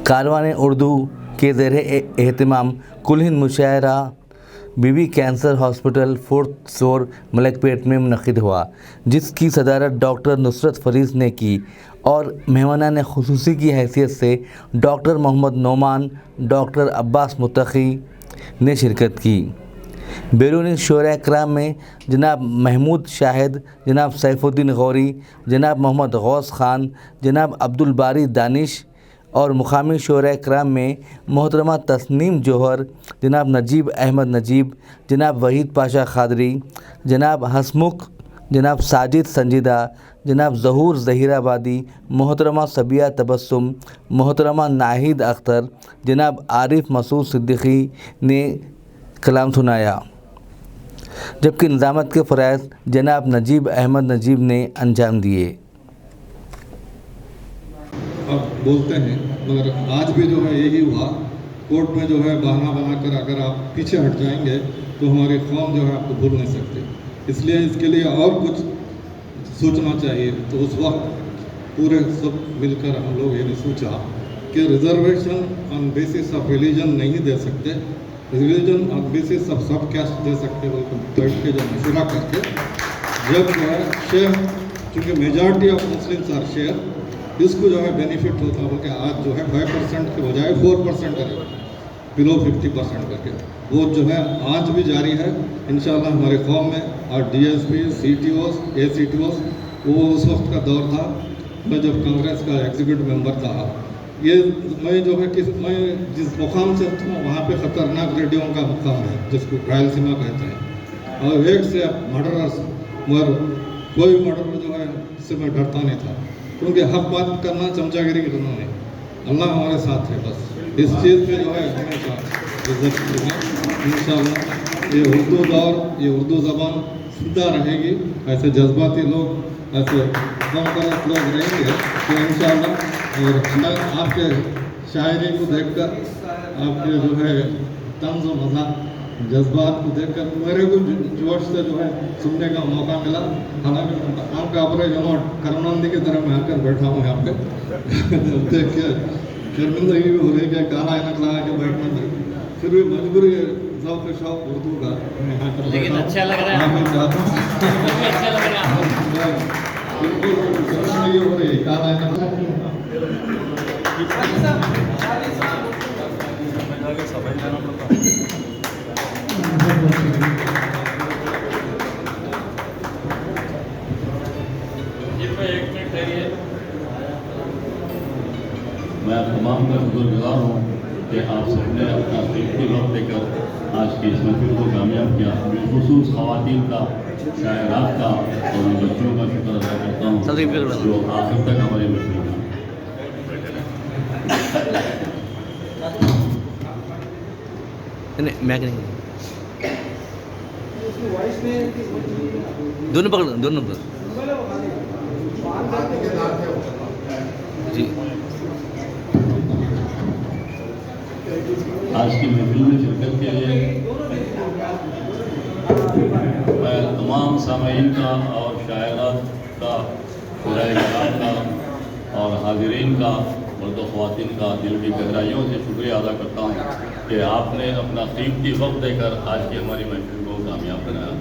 कारवान उर्दू के ज़ेर एहतमाम कुल हिंद मुशायरा Bibi cancer hospital 4th floor Malakpet में मुनक़िद हुआ, जिसकी सदारत डॉक्टर नुसरत फरीस ने की और मेहमानान खुसूसी की हैसियत से डॉक्टर मोहम्मद नोमान, डॉक्टर अब्बास मुत्तकी ने शिरकत की। बैरूनी शोरा कराम में जनाब महमूद शाहिद, जनाब सैफुद्दीन गौरी, जनाब मोहम्मद गौस खान, जनाब अब्दुल बारी दानिश और मुकामी शोरा कराम में मोहतरमा तस्नीम जौहर, जनाब नजीब अहमद नजीब, जनाब वहीद पाशा खादरी, जनाब हसमुख, जनाब साजिद संजीदा, जनाब ज़हूर ज़हीराबादी, मोहतरमा सबिया तबस्सुम, मोहतरमा नाहिद अख्तर, जनाब आरिफ मसूद सिद्दीकी ने कलाम सुनाया, जबकि निज़ामत के फ़राइज़ जनाब नजीब अहमद नजीब ने अंजाम दिए। अब बोलते हैं, मगर आज भी जो है यही हुआ। कोर्ट में जो है बहाना बनाकर अगर आप पीछे हट जाएंगे तो हमारी कौम जो है आपको भूल नहीं सकती। इसलिए इसके लिए और कुछ सोचना चाहिए। तो उस वक्त पूरे सब मिलकर हम लोग ये सोचा कि reservation on basis of religion नहीं दे सकते, रिलीजन ऑन बेसिस ऑफ सब कैस्ट दे सकते। बिल्कुल बैठ के जब मशुरा करके जब जो है शेयर, चूँकि majority of Muslims are share, इसको जो है बेनिफिट होता है कि आज जो है 5% के बजाय 4% करेगा, बिलो 50% करके। वो जो है आज भी जारी है इंशाल्लाह हमारे कौम में। और DSP, CTOs, ACTOs, वो उस वक्त का दौर था मैं जब कांग्रेस का एग्जीक्यूटिव मेंबर था। ये मैं जो है मैं जिस मुकाम से था वहाँ पे ख़तरनाक रेडियो का मुकाम है जिसको रायलसीमा कहते हैं, और एक से मर्डरर्स, मगर कोई मर्डर जो है इससे मैं डरता नहीं था, क्योंकि हक बात करना चमचागिरी की दोनों नहीं। अल्लाह हमारे साथ है, बस इस चीज़ पे जो है हमेशा इज्जत करेंगे इंशाल्लाह। ये उर्दू दौर, ये उर्दू ज़बान जिंदा रहेगी। ऐसे जज्बाती लोग, ऐसे कमपरस्त लोग रहेंगे तो इंशाल्लाह। और मैं आपके शायरी को देखकर, आपके जो है तंज़ व मज़ा जज्बात को देखकर मेरे को जोश से जो है सुनने का मौका मिला। हालांकि आपका अपने जो करुणानिधि की तरह मैं आकर बैठा हूँ यहाँ पे देख के शर्मिंदगी भी हो रही है, काला ऐनक लगा के बैठना था, फिर भी मजबूरी ज़ौक़ शौक़ उर्दू का लेकिन अच्छा लग रहा है, अच्छा लग रहा है, बिल्कुल शर्मिंदगी हो रही है, काला ऐनक मैं तमाम का शुक्रगुजार हूँ कि आप सबने अपना कीमती वक्त देकर आज की इस महफिल को कामयाब किया। बिलखुसूस ख़वातीन का, शायरात का और बच्चों का शुक्र अदा करता हूँ जो आखिर तक हमारी महफिल में। दोनों पकड़, दोनों पकड़ जी। आज की महफिल में शिरकत के लिए मैं तमाम सामीन का और शायरात का, शुराए-ए-किराम का और हाज़िरीन का, मर्द व ख़वातीन का दिल की गहराइयों से शुक्रिया अदा करता हूँ कि आपने अपना कीमती वक्त देकर आज की हमारी महफिल को कामयाब बनाया।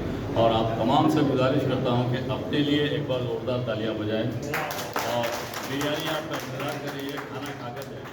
और आप तमाम से गुजारिश करता हूँ कि अपने लिए एक बार ज़ोरदार तालियां बजाएं और बिरयानी आपका इंतज़ार कर रही है, खाना खाकर जाए।